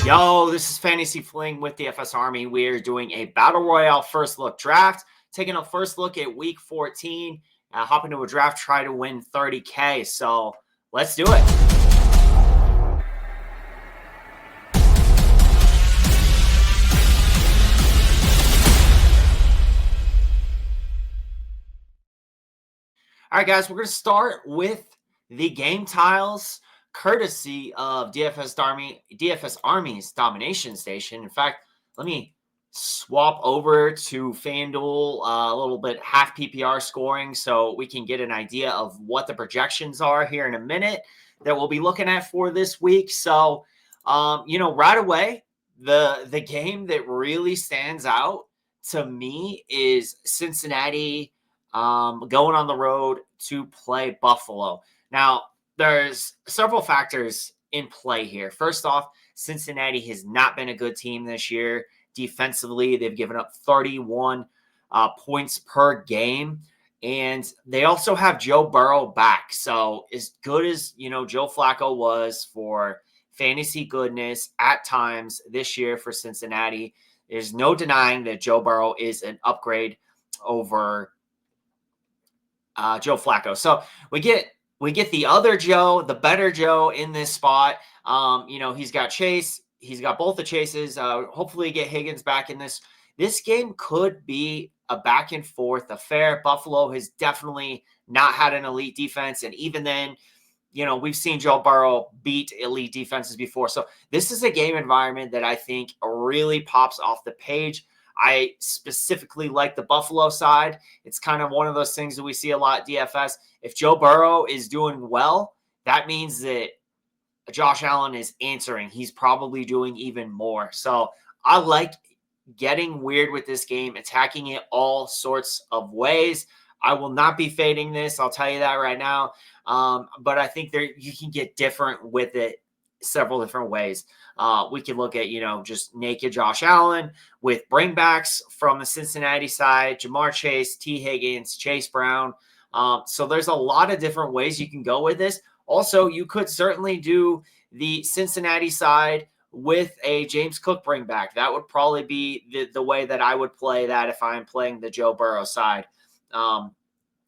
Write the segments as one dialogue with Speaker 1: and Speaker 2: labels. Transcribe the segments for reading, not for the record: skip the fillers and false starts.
Speaker 1: Yo, this is Fantasy Fling with dfsarmy. We are doing a Battle Royale first look draft, taking a first look at week 14, hop into a draft, try to win 30K. So let's do it. All right, guys, we're going to start with the game tiles, courtesy of dfsarmy's Domination Station. In fact, let me swap over to FanDuel a little bit, half PPR scoring, so we can get an idea of what the projections are here in a minute that we'll be looking at for this week. So, right away, the game that really stands out to me is Cincinnati going on the road to play Buffalo. Now, there's several factors in play here. First off, Cincinnati has not been a good team this year. Defensively, they've given up 31 points per game. And they also have Joe Burrow back. So as good as, Joe Flacco was for fantasy goodness at times this year for Cincinnati, there's no denying that Joe Burrow is an upgrade over Joe Flacco. So we get the other Joe, the better Joe in this spot. He's got Chase. He's got both the Chases. Hopefully get Higgins back in this. This game could be a back and forth affair. Buffalo has definitely not had an elite defense. And even then, we've seen Joe Burrow beat elite defenses before. So this is a game environment that I think really pops off the page. I specifically like the Buffalo side. It's kind of one of those things that we see a lot at DFS. If Joe Burrow is doing well, that means that Josh Allen is answering. He's probably doing even more. So I like getting weird with this game, attacking it all sorts of ways. I will not be fading this. I'll tell you that right now. But I think you can get different with it several different ways. We can look at, just naked Josh Allen with bringbacks from the Cincinnati side, Jamar Chase, T. Higgins, Chase Brown. So there's a lot of different ways you can go with this. Also, you could certainly do the Cincinnati side with a James Cook bringback. That would probably be the way that I would play that if I'm playing the Joe Burrow side.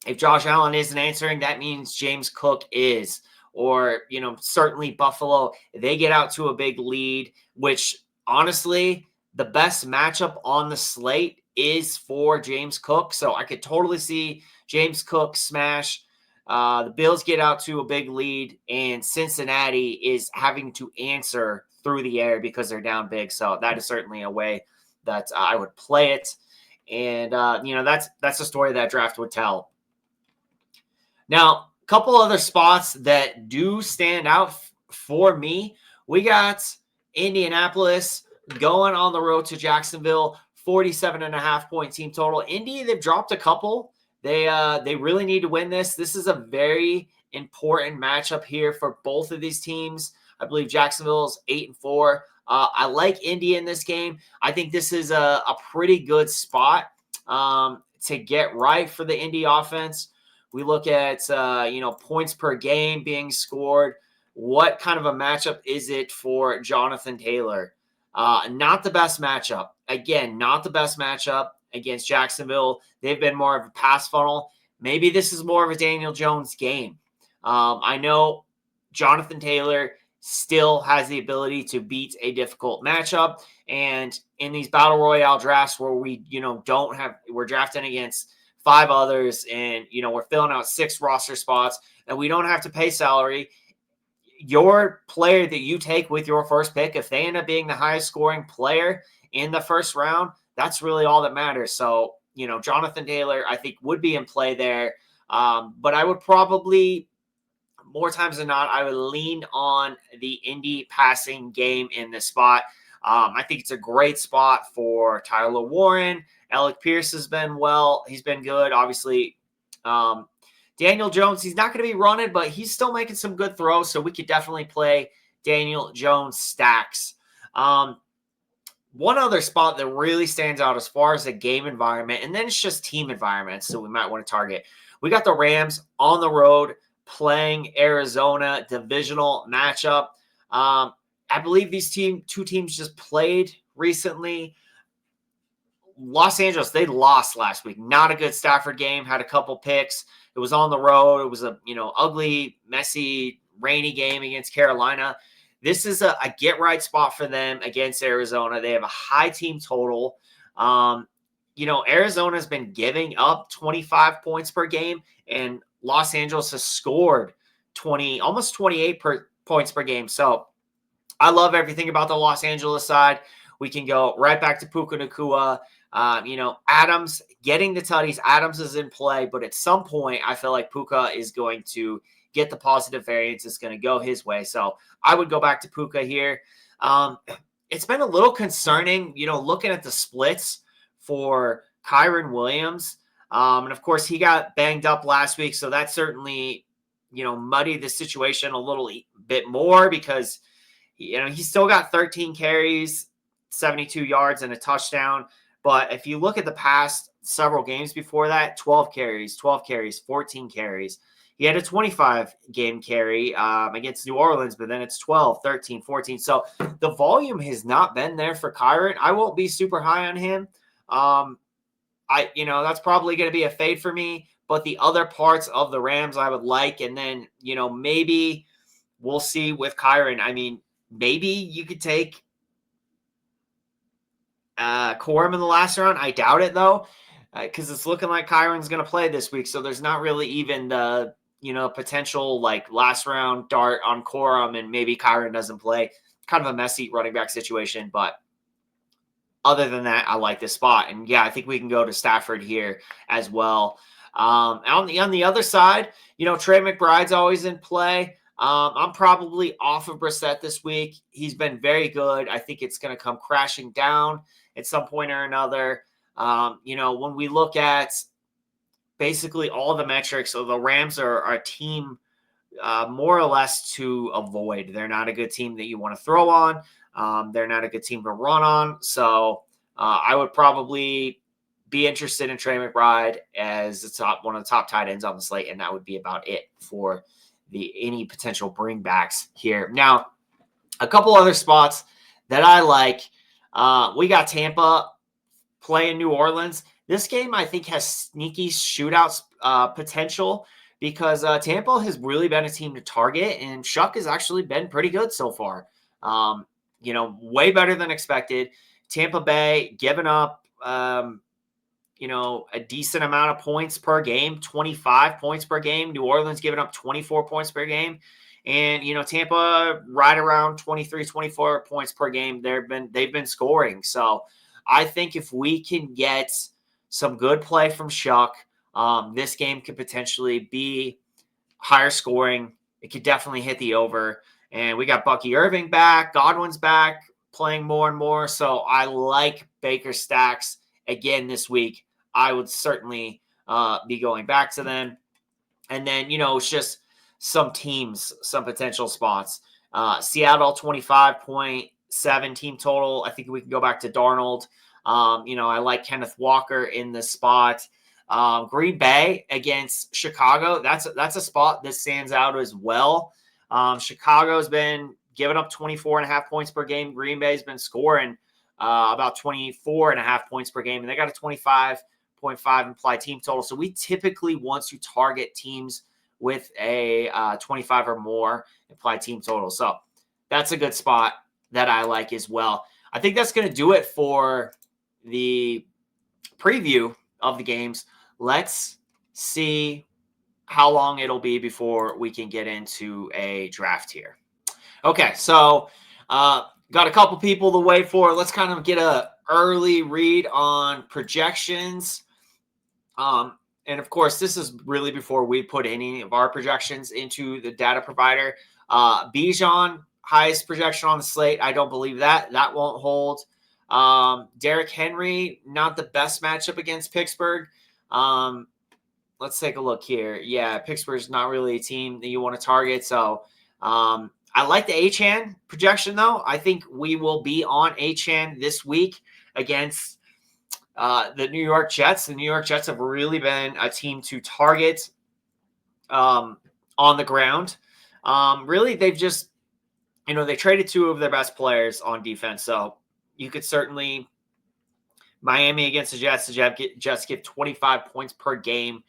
Speaker 1: If Josh Allen isn't answering, that means James Cook is. Or, certainly Buffalo, they get out to a big lead, which honestly, the best matchup on the slate is for James Cook. So I could totally see James Cook smash. The Bills get out to a big lead, and Cincinnati is having to answer through the air because they're down big. So that is certainly a way that I would play it. And, that's the story that draft would tell. Now, a couple other spots that do stand out for me. We got Indianapolis going on the road to Jacksonville, 47.5-point team total. Indy, they've dropped a couple. They really need to win this. This is a very important matchup here for both of these teams. I believe Jacksonville's 8-4. I like Indy in this game. I think this is a pretty good spot to get right for the Indy offense. We look at, points per game being scored. What kind of a matchup is it for Jonathan Taylor? Not the best matchup. Again, not the best matchup against Jacksonville. They've been more of a pass funnel. Maybe this is more of a Daniel Jones game. I know Jonathan Taylor still has the ability to beat a difficult matchup. And in these Battle Royale drafts where we're drafting against 5 others and, we're filling out 6 roster spots and we don't have to pay salary. Your player that you take with your first pick, if they end up being the highest scoring player in the first round, that's really all that matters. So, Jonathan Taylor, I think, would be in play there. But I would probably, more times than not, I would lean on the Indy passing game in this spot. I think it's a great spot for Tyler Warren. Alec Pierce has been he's been good. Obviously, Daniel Jones, he's not going to be running, but he's still making some good throws, so we could definitely play Daniel Jones stacks. One other spot that really stands out as far as the game environment, and then it's just team environments, so we might want to target. We got the Rams on the road playing Arizona, divisional matchup. I believe these two teams just played recently. Los Angeles, they lost last week. Not a good Stafford game. Had a couple picks. It was on the road. It was a ugly, messy, rainy game against Carolina. This is a get right spot for them against Arizona. They have a high team total. Arizona's been giving up 25 points per game, and Los Angeles has scored almost 28 points per game. So I love everything about the Los Angeles side. We can go right back to Puka Nacua. Adams getting the tutties. Adams is in play, but at some point, I feel like Puka is going to get the positive variance. It's going to go his way. So I would go back to Puka here. It's been a little concerning, looking at the splits for Kyren Williams. And of course, he got banged up last week. So that certainly, muddied the situation a little bit more because, he still got 13 carries, 72 yards, and a touchdown. But if you look at the past several games before that, 12 carries, 14 carries. He had a 25-game carry against New Orleans, but then it's 12, 13, 14. So the volume has not been there for Kyren. I won't be super high on him. That's probably going to be a fade for me. But the other parts of the Rams I would like. And then, maybe we'll see with Kyren. I mean, maybe you could take Corum in the last round. I doubt it, though, because it's looking like Kyron's going to play this week. So there's not really even the, potential like last round dart on Corum, and maybe Kyron doesn't play. Kind of a messy running back situation. But other than that, I like this spot. And yeah, I think we can go to Stafford here as well. On the other side, Trey McBride's always in play. I'm probably off of Brissett this week. He's been very good. I think it's going to come crashing down at some point or another. When we look at basically all the metrics, so the Rams are a team more or less to avoid. They're not a good team that you want to throw on. They're not a good team to run on. So I would probably be interested in Trey McBride as one of the top tight ends on the slate, and that would be about it for any potential bringbacks here. Now, a couple other spots that I like. We got Tampa playing New Orleans. This game, I think, has sneaky shootouts potential because Tampa has really been a team to target, and Shuck has actually been pretty good so far. Way better than expected. Tampa Bay giving up a decent amount of points per game, 25 points per game. New Orleans giving up 24 points per game. And, Tampa right around 23, 24 points per game. They've been scoring. So I think if we can get some good play from Shuck, this game could potentially be higher scoring. It could definitely hit the over. And we got Bucky Irving back. Godwin's back, playing more and more. So I like Baker stacks again this week. I would certainly be going back to them. And then, it's just some teams, some potential spots. Seattle, 25.7 team total. I think we can go back to Darnold. I like Kenneth Walker in this spot. Green Bay against Chicago. That's a spot that stands out as well. Chicago's been giving up 24.5 points per game. Green Bay's been scoring about 24.5 points per game, and they got a 25.5 implied team total. So we typically want to target teams with a 25 or more implied team total. So that's a good spot that I like as well. I think that's going to do it for the preview of the games. Let's see how long it'll be before we can get into a draft here. Okay, so got a couple people to wait for. Let's kind of get a early read on projections. And of course, this is really before we put any of our projections into the data provider. Bijan, highest projection on the slate. I don't believe that. That won't hold. Derrick Henry, not the best matchup against Pittsburgh. Let's take a look here. Yeah, Pittsburgh's not really a team that you want to target. So I like the Achane projection, though. I think we will be on Achane this week against the New York Jets. The New York Jets have really been a team to target on the ground. Really, they've just they traded two of their best players on defense. So you could certainly Miami against the Jets. The Jets get 25 points per game,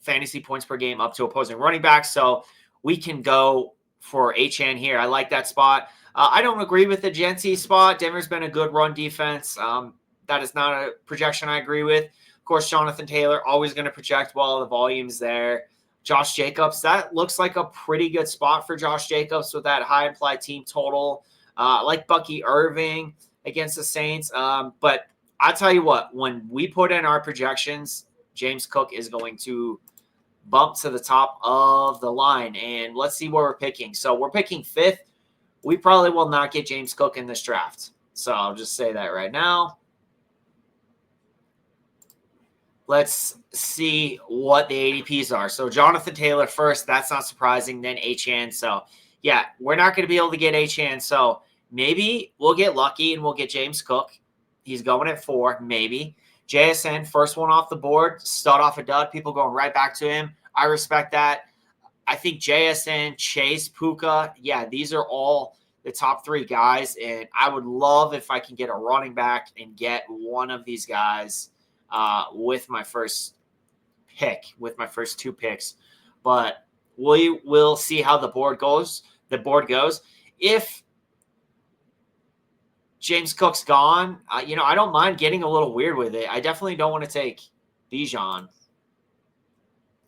Speaker 1: fantasy points per game up to opposing running backs. So we can go for HN here. I like that spot. I don't agree with the Genty spot. Denver's been a good run defense. That is not a projection I agree with. Of course, Jonathan Taylor, always going to project while the volume's there. Josh Jacobs, that looks like a pretty good spot for Josh Jacobs with that high implied team total. I like Bucky Irving against the Saints. But I'll tell you what, when we put in our projections, James Cook is going to bump to the top of the line. And let's see where we're picking. So we're picking 5th. We probably will not get James Cook in this draft. So I'll just say that right now. Let's see what the ADPs are. So Jonathan Taylor first. That's not surprising. Then HN. So, yeah, we're not going to be able to get HN. So maybe we'll get lucky and we'll get James Cook. He's going at 4, maybe. JSN, first one off the board. Start off a dud. People going right back to him. I respect that. I think JSN, Chase, Puka, yeah, these are all the top 3 guys. And I would love if I can get a running back and get one of these guys with my first pick, with my first 2 picks. But we will see how the board goes. If James Cook's gone, I don't mind getting a little weird with it. I definitely don't want to take Bijan.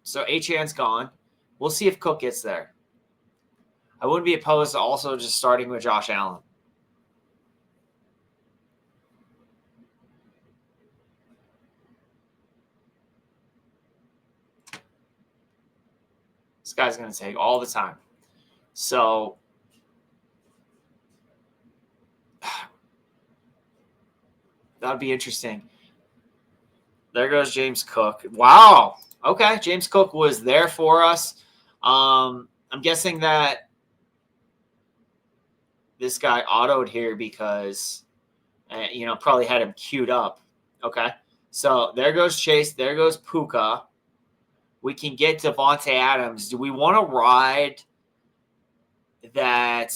Speaker 1: So HN's gone. We'll see if Cook gets there. I wouldn't be opposed to also just starting with Josh Allen. This guy's going to take all the time. So that would be interesting. There goes James Cook. Wow. Okay, James Cook was there for us. I'm guessing that this guy autoed here because, probably had him queued up. Okay, so there goes Chase. There goes Puka. We can get Devontae Adams. Do we want to ride that?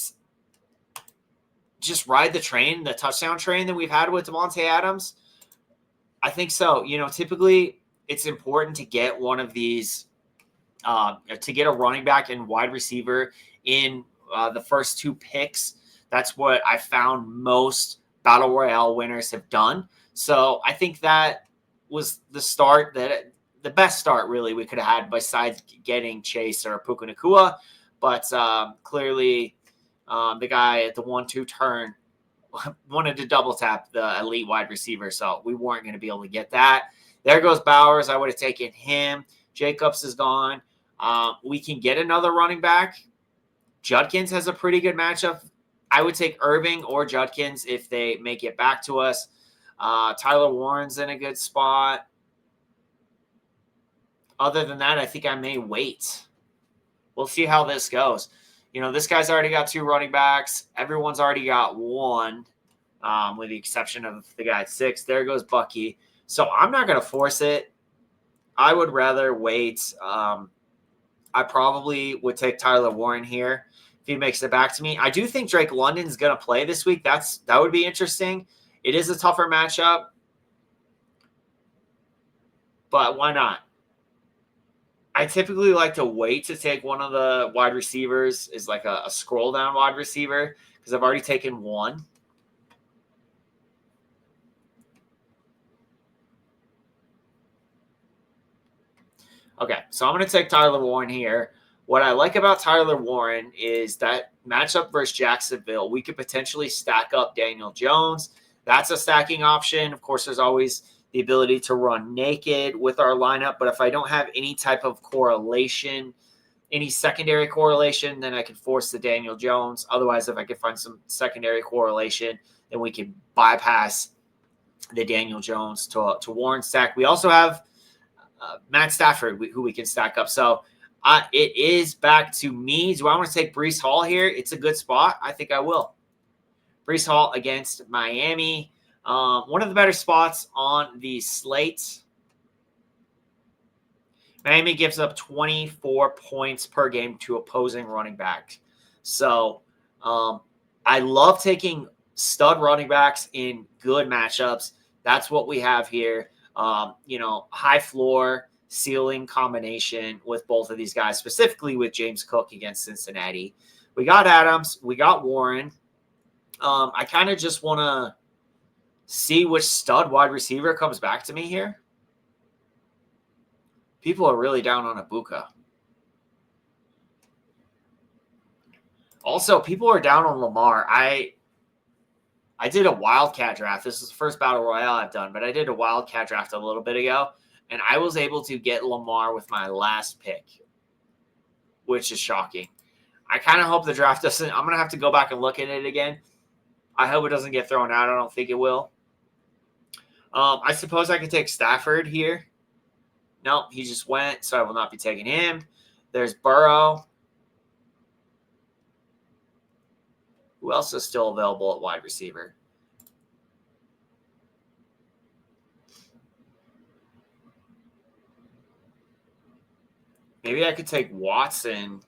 Speaker 1: Just ride the train, the touchdown train that we've had with Devontae Adams? I think so. Typically it's important to get one of these, to get a running back and wide receiver in the first 2 picks. That's what I found most Battle Royale winners have done. So I think that was the best start really we could have had besides getting Chase or Puka Nacua. But clearly the guy at the 1-2 turn wanted to double tap the elite wide receiver, so we weren't going to be able to get that. There goes Bowers. I would have taken him. Jacobs is gone. We can get another running back. Judkins has a pretty good matchup. I would take Irving or Judkins if they make it back to us. Tyler Warren's in a good spot. Other than that, I think I may wait. We'll see how this goes. This guy's already got 2 running backs. Everyone's already got 1, with the exception of the guy at 6. There goes Bucky. So I'm not going to force it. I would rather wait. I probably would take Tyler Warren here if he makes it back to me. I do think Drake London's going to play this week. That would be interesting. It is a tougher matchup, but why not? I typically like to wait to take one of the wide receivers is like a scroll down wide receiver because I've already taken 1. Okay, so I'm going to take Tyler Warren here. What I like about Tyler Warren is that matchup versus Jacksonville, we could potentially stack up Daniel Jones. That's a stacking option. Of course, there's always the ability to run naked with our lineup. But if I don't have any type of correlation, any secondary correlation, then I can force the Daniel Jones. Otherwise, if I can find some secondary correlation, then we can bypass the Daniel Jones to Warren stack. We also have Matt Stafford, who we can stack up. So it is back to me. Do I want to take Breece Hall here? It's a good spot. I think I will. Breece Hall against Miami. One of the better spots on the slate. Miami gives up 24 points per game to opposing running backs. So I love taking stud running backs in good matchups. That's what we have here. High floor, ceiling combination with both of these guys, specifically with James Cook against Cincinnati. We got Adams. We got Warren. I kind of just want to see which stud wide receiver comes back to me here. People are really down on Ibuka. Also, people are down on Lamar. I did a Wildcat draft. This is the first Battle Royale I've done, but I did a Wildcat draft a little bit ago, and I was able to get Lamar with my last pick, which is shocking. I kind of hope the draft doesn't – I'm going to have to go back and look at it again. I hope it doesn't get thrown out. I don't think it will. I suppose I could take Stafford here. No, he just went, so I will not be taking him. There's Burrow. Who else is still available at wide receiver? Maybe I could take Watson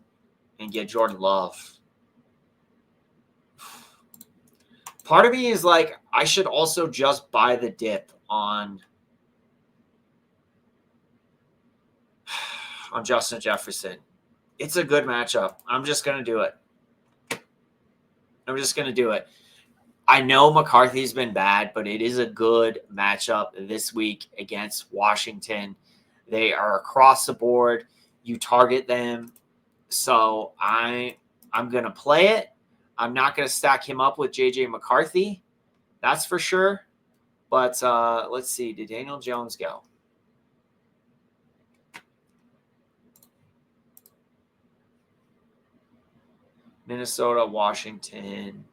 Speaker 1: and get Jordan Love. Part of me is like, I should also just buy the dip on Justin Jefferson. It's a good matchup. I'm just going to do it. I know McCarthy's been bad, but it is a good matchup this week against Washington. They are across the board. You target them. So I'm going to play it. I'm not going to stack him up with J.J. McCarthy. That's for sure. But let's see. Did Daniel Jones go? Minnesota, Washington.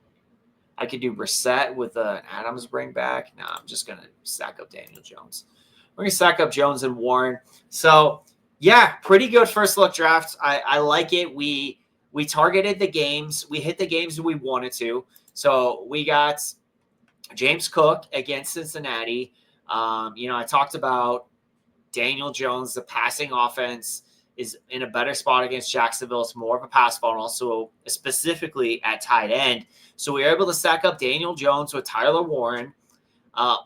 Speaker 1: I could do Brissett with an Adams bring back. No, I'm just going to stack up Daniel Jones. We're going to stack up Jones and Warren. So, yeah, pretty good first look drafts. I like it. We targeted the games. We hit the games we wanted to. So we got James Cook against Cincinnati. I talked about Daniel Jones, the passing offense is in a better spot against Jacksonville. It's more of a pass funnel, so specifically at tight end. So we were able to stack up Daniel Jones with Tyler Warren.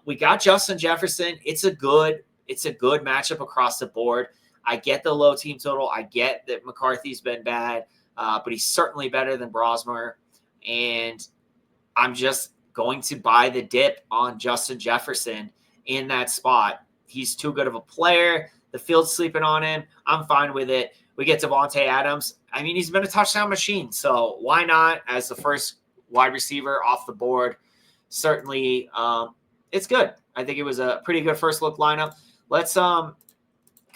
Speaker 1: We got Justin Jefferson. It's a good matchup across the board. I get the low team total. I get that McCarthy's been bad, but he's certainly better than Brosmer. And I'm just going to buy the dip on Justin Jefferson in that spot. He's too good of a player. The field's sleeping on him. I'm fine with it. We get Devontae Adams. I mean, he's been a touchdown machine, so why not as the first wide receiver off the board? Certainly, it's good. I think it was a pretty good first look lineup. Let's kind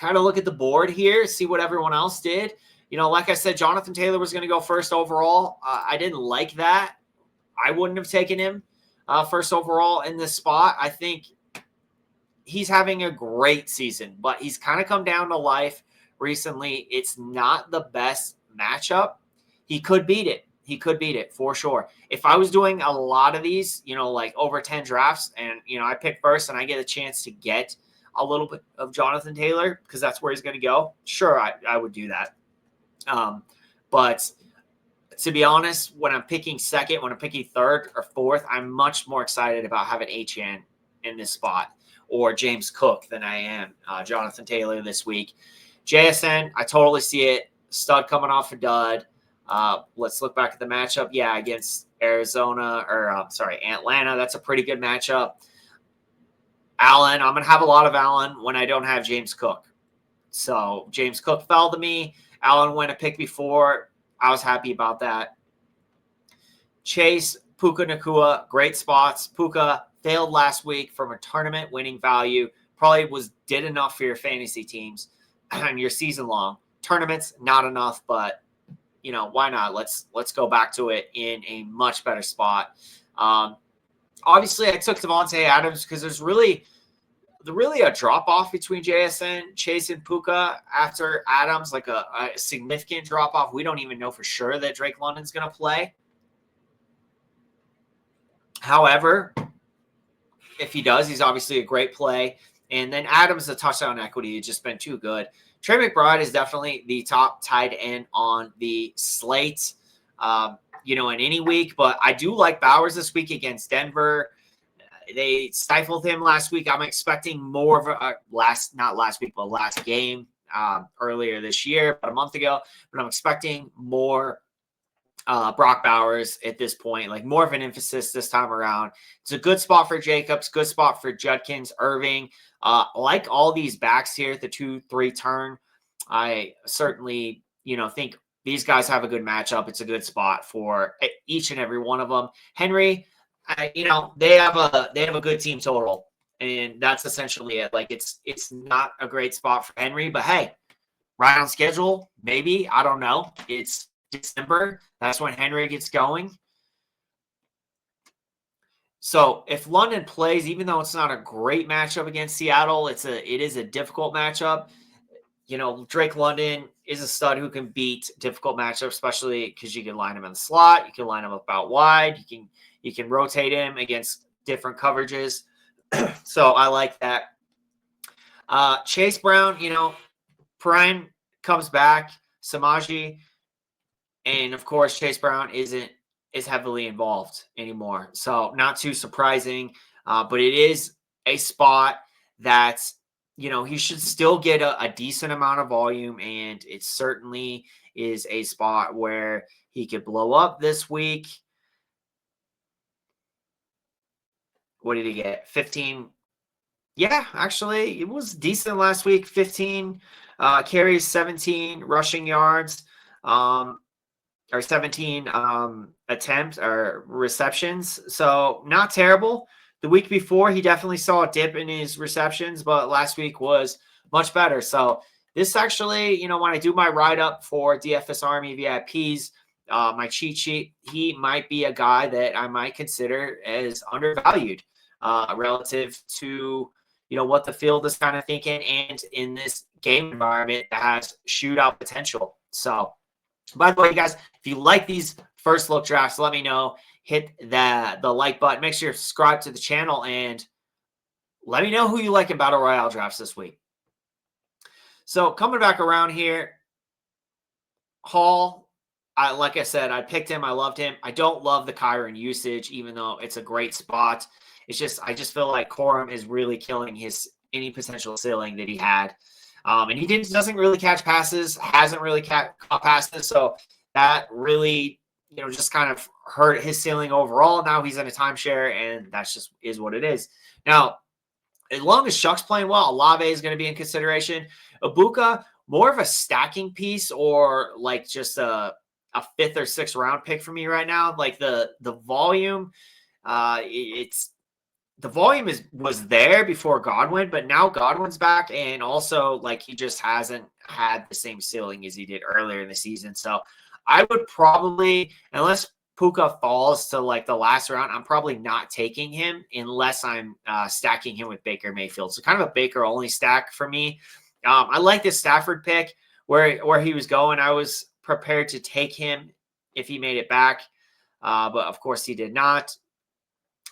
Speaker 1: of look at the board here, see what everyone else did. Like I said, Jonathan Taylor was going to go first overall. I didn't like that. I wouldn't have taken him first overall in this spot. I think he's having a great season, but he's kind of come down to life recently. It's not the best matchup. He could beat it for sure. If I was doing a lot of these, like over 10 drafts and, I pick first and I get a chance to get a little bit of Jonathan Taylor because that's where he's going to go, sure, I would do that. But to be honest, when I'm picking second, when I'm picking third or fourth, I'm much more excited about having Achane in this spot or James Cook than I am Jonathan Taylor this week. JSN, I totally see it. Stud coming off a dud. Let's look back at the matchup. Yeah, against Atlanta. That's a pretty good matchup. Allen, I'm going to have a lot of Allen when I don't have James Cook. So James Cook fell to me. Allen went a pick before. I was happy about that. Chase, Puka Nacua, great spots. Puka failed last week from a tournament winning value. Probably did enough for your fantasy teams and your season long. Tournaments, not enough, but why not? Let's go back to it in a much better spot. Obviously, I took Devontae Adams because there's really a drop-off between JSN, Chase, and Puka after Adams, like a significant drop-off. We don't even know for sure that Drake London's going to play. However, if he does, he's obviously a great play. And then Adams, the touchdown equity, has just been too good. Trey McBride is definitely the top tight end on the slate. in any week. But I do like Bowers this week against Denver. They stifled him last week. I'm expecting more of a not last week, but last game earlier this year, about a month ago. But I'm expecting more Brock Bowers at this point, like more of an emphasis this time around. It's a good spot for Jacobs, good spot for Judkins, Irving. Like all these backs here at the 2-3 turn, I certainly, think these guys have a good matchup. It's a good spot for each and every one of them. Henry, they have a good team total, and that's essentially it. Like it's not a great spot for Henry, but hey, right on schedule, maybe. I don't know. It's December. That's when Henry gets going. So if London plays, even though it's not a great matchup against Seattle, it is a difficult matchup. Drake London is a stud who can beat difficult matchups, especially because you can line him in the slot, you can line him up out wide, you can rotate him against different coverages. So I like that. Chase Brown, Prime comes back, Samaji, and of course Chase Brown is heavily involved anymore. So not too surprising, but it is a spot that's he should still get a decent amount of volume, and it certainly is a spot where he could blow up this week. What did he get? 15. Yeah, actually, it was decent last week. 15 carries, 17 rushing yards, or 17 attempts or receptions. So not terrible. The week before, he definitely saw a dip in his receptions, but last week was much better. So this actually, when I do my write-up for DFS Army VIPs, my cheat sheet, he might be a guy that I might consider as undervalued relative to, what the field is kind of thinking, and in this game environment that has shootout potential. So, by the way, guys, if you like these first look drafts, let me know. Hit the like button. Make sure you subscribe to the channel, and let me know who you like in Battle Royale drafts this week. So coming back around here, Hall, like I said, I picked him. I loved him. I don't love the Kyron usage, even though it's a great spot. It's just I just feel like Corum is really killing any potential ceiling that he had. And he doesn't really catch passes, hasn't really caught passes. So that really, just kind of hurt his ceiling overall. Now he's in a timeshare, and that's just is what it is. Now, as long as Shuck's playing well, Olave is going to be in consideration. Ibuka, more of a stacking piece, or like just a 5th or 6th round pick for me right now. Like the volume, the volume was there before Godwin, but now Godwin's back, and also like he just hasn't had the same ceiling as he did earlier in the season. So I would probably, unless Puka falls to like the last round, I'm probably not taking him unless I'm stacking him with Baker Mayfield. So kind of a Baker only stack for me. I like this Stafford pick where he was going. I was prepared to take him if he made it back, but of course he did not.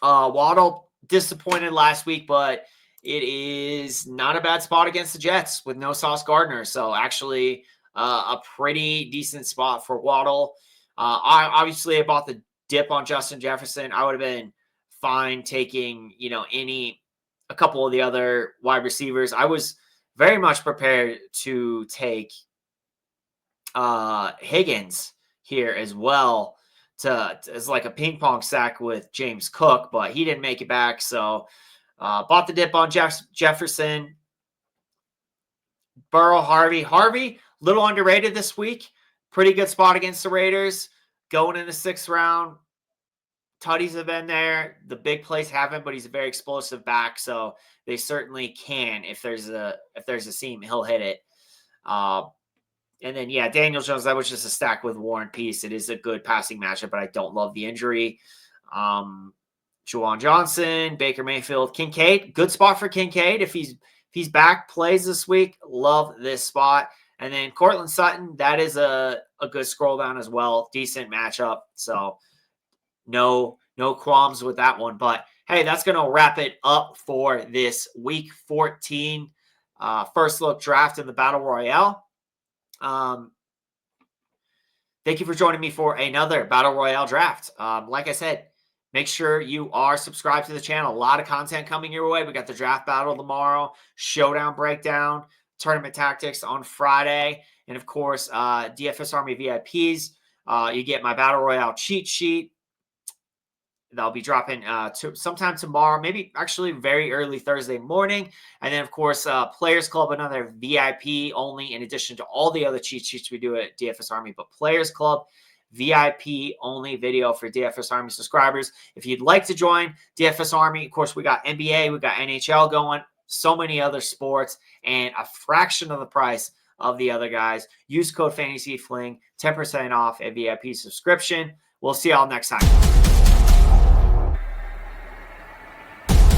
Speaker 1: Waddle disappointed last week, but it is not a bad spot against the Jets with no Sauce Gardner. So actually a pretty decent spot for Waddle. I bought the dip on Justin Jefferson. I would have been fine taking, a couple of the other wide receivers. I was very much prepared to take Higgins here as well as like a ping pong sack with James Cook, but he didn't make it back. So bought the dip on Jefferson. Burrow, Harvey, little underrated this week. Pretty good spot against the Raiders. Going in the 6th round. Tutties have been there. The big plays haven't, but he's a very explosive back, so they certainly can. If there's a seam, he'll hit it. And then, Daniel Jones, that was just a stack with War and Peace. It is a good passing matchup, but I don't love the injury. Juwan Johnson, Baker Mayfield, Kincaid, good spot for Kincaid. If he's back, plays this week, love this spot. And then Cortland Sutton, that is a good scroll down as well. Decent matchup. So no qualms with that one. But hey, that's going to wrap it up for this week 14 first look draft in the Battle Royale. Thank you for joining me for another Battle Royale draft. Like I said, make sure you are subscribed to the channel. A lot of content coming your way. We got the draft battle tomorrow, showdown breakdown, tournament tactics on Friday, and of course, DFS Army VIPs. You get my Battle Royale cheat sheet. That'll be dropping sometime tomorrow, maybe actually very early Thursday morning. And then, of course, Players Club, another VIP only, in addition to all the other cheat sheets we do at DFS Army. But Players Club, VIP only video for DFS Army subscribers. If you'd like to join DFS Army, of course, we got NBA, we got NHL going, so many other sports, and a fraction of the price of the other guys. Use code FANTASYFLING, 10% off a VIP subscription. We'll see y'all next time.